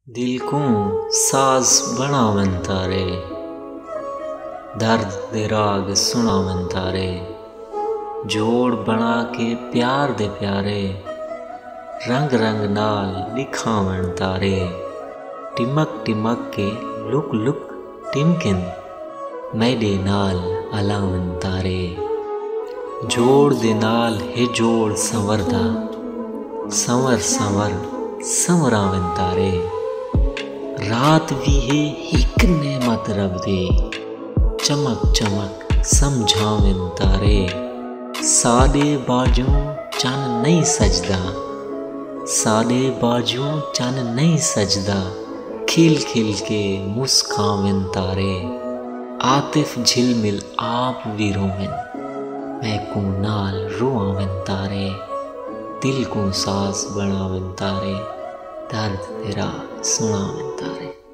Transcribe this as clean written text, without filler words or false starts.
दिल को साज बनावन तारे, दर्द दे राग सुनावन तारे। जोड़ बना के प्यार दे प्यारे, रंग रंग नाल लिखावन तारे। टिमक टिमक के लुक लुक टिमकिन, मैडे नाल अलावन तारे। जोड़ दे नाल है जोड़ संवरदा, संवर संवर संवरावन तारे। रात भी है हिक नेमत रब दे, चमक चमक समझावन तारे। सादे बाजू चन नहीं सजदा, सादे बाजू चन नहीं सजदा। खिल खिल के मुस्कावन तारे। आतिफ झिलमिल आप भी रोवन, मैं को नाल रोआवन तारे। दिल को सास बनावन तारे, दर्द तेरा सुनावन तारे।